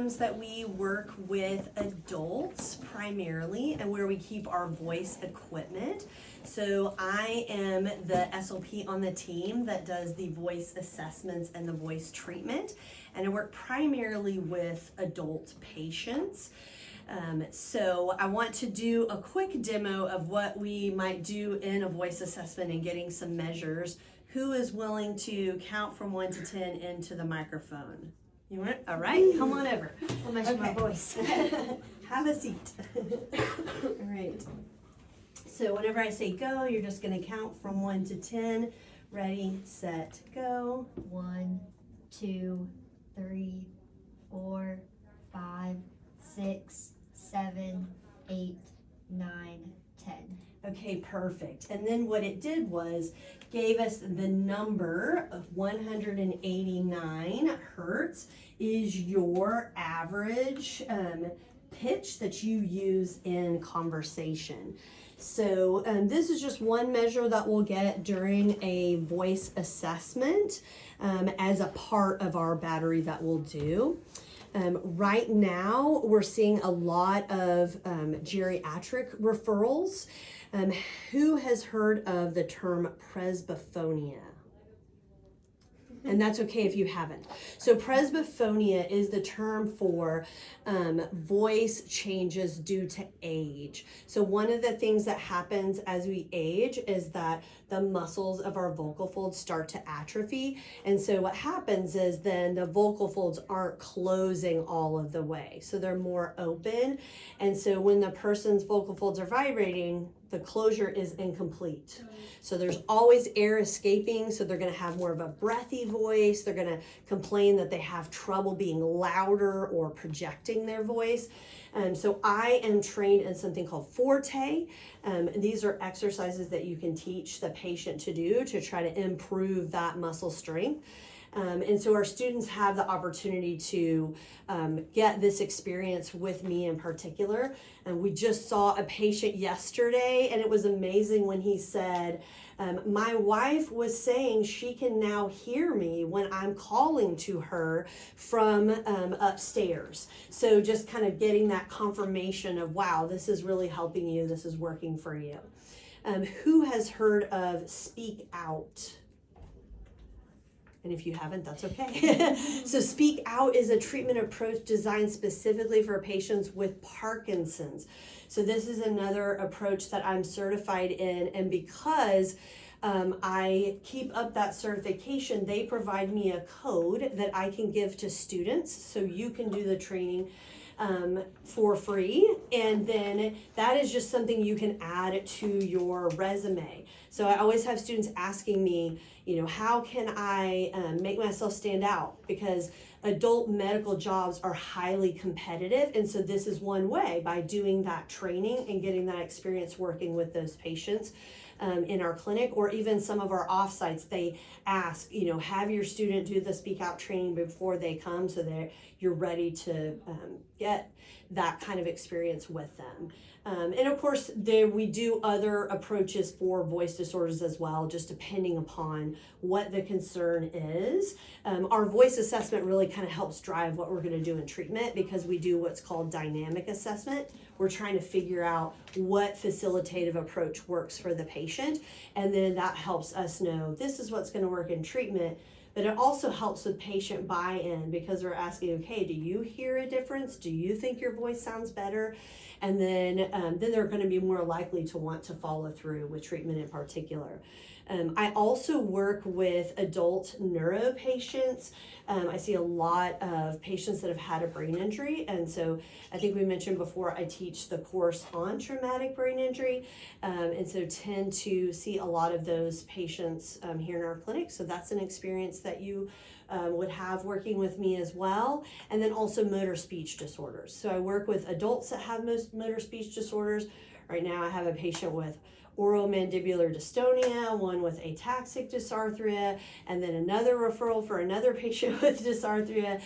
That we work with adults primarily and where we keep our voice equipment. So I am the SLP on the team that does the voice assessments and the voice treatment, and I work primarily with adult patients. So I want to do a quick demo of what we might do in a voice assessment and getting some measures. Who is willing to count from 1 to 10 into the microphone? You want it? All right, come on over. I'll measure my voice. Have a seat. All right. So whenever I say go, you're just going to count from 1 to 10. Ready, set, go. 1, 2, 3, 4, 5, 6, 7, 8, 9, 10. Okay, perfect. And then what it did was gave us the number of 189 hertz is your average pitch that you use in conversation. So this is just one measure that we'll get during a voice assessment as a part of our battery that we'll do. Right now, we're seeing a lot of geriatric referrals. Who has heard of the term presbyophonia? And that's okay if you haven't. So presbyophonia is the term for voice changes due to age. So one of the things that happens as we age is that the muscles of our vocal folds start to atrophy. And so what happens is then the vocal folds aren't closing all of the way. So they're more open. And so when the person's vocal folds are vibrating, the closure is incomplete. So there's always air escaping, so they're gonna have more of a breathy voice. They're gonna complain that they have trouble being louder or projecting their voice. So I am trained in something called Forte. These are exercises that you can teach the patient to do to try to improve that muscle strength. And so our students have the opportunity to get this experience with me in particular. And we just saw a patient yesterday, and it was amazing when he said, my wife was saying she can now hear me when I'm calling to her from upstairs. So just kind of getting that confirmation of, wow, this is really helping you, this is working for you. Who has heard of Speak Out? And if you haven't, that's okay. So Speak Out is a treatment approach designed specifically for patients with Parkinson's. So this is another approach that I'm certified in, and because I keep up that certification, they provide me a code that I can give to students so you can do the training for free, and then that is just something you can add to your resume. So I always have students asking me, how can I make myself stand out? Because adult medical jobs are highly competitive, and so this is one way, by doing that training and getting that experience working with those patients in our clinic, or even some of our offsites. They ask, have your student do the Speak Out training before they come so that you're ready to get that kind of experience with them. And of course, we do other approaches for voice disorders as well, just depending upon what the concern is. Our voice assessment really kind of helps drive what we're going to do in treatment, because we do what's called dynamic assessment. We're trying to figure out what facilitative approach works for the patient, and then that helps us know this is what's going to work in treatment. But it also helps with patient buy-in, because we're asking, okay, do you hear a difference? Do you think your voice sounds better? And then they're going to be more likely to want to follow through with treatment in particular. I also work with adult neuro patients. I see a lot of patients that have had a brain injury, and so I think we mentioned before, I teach the course on traumatic brain injury, and so tend to see a lot of those patients here in our clinic. So that's an experience that you would have working with me as well. And then also motor speech disorders. So I work with adults that have most motor speech disorders. Right now I have a patient with oromandibular dystonia, one with ataxic dysarthria, and then another referral for another patient with dysarthria.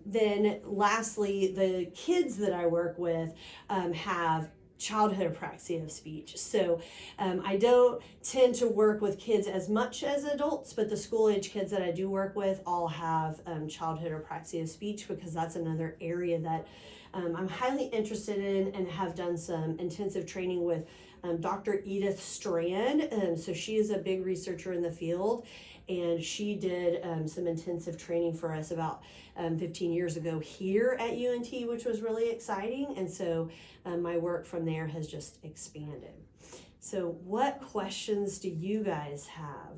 Then lastly, the kids that I work with have childhood apraxia of speech. So I don't tend to work with kids as much as adults, but the school age kids that I do work with all have childhood apraxia of speech, because that's another area that I'm highly interested in and have done some intensive training with Dr. Edith Strand. So she is a big researcher in the field, and she did some intensive training for us about 15 years ago here at UNT, which was really exciting. And so my work from there has just expanded. So what questions do you guys have?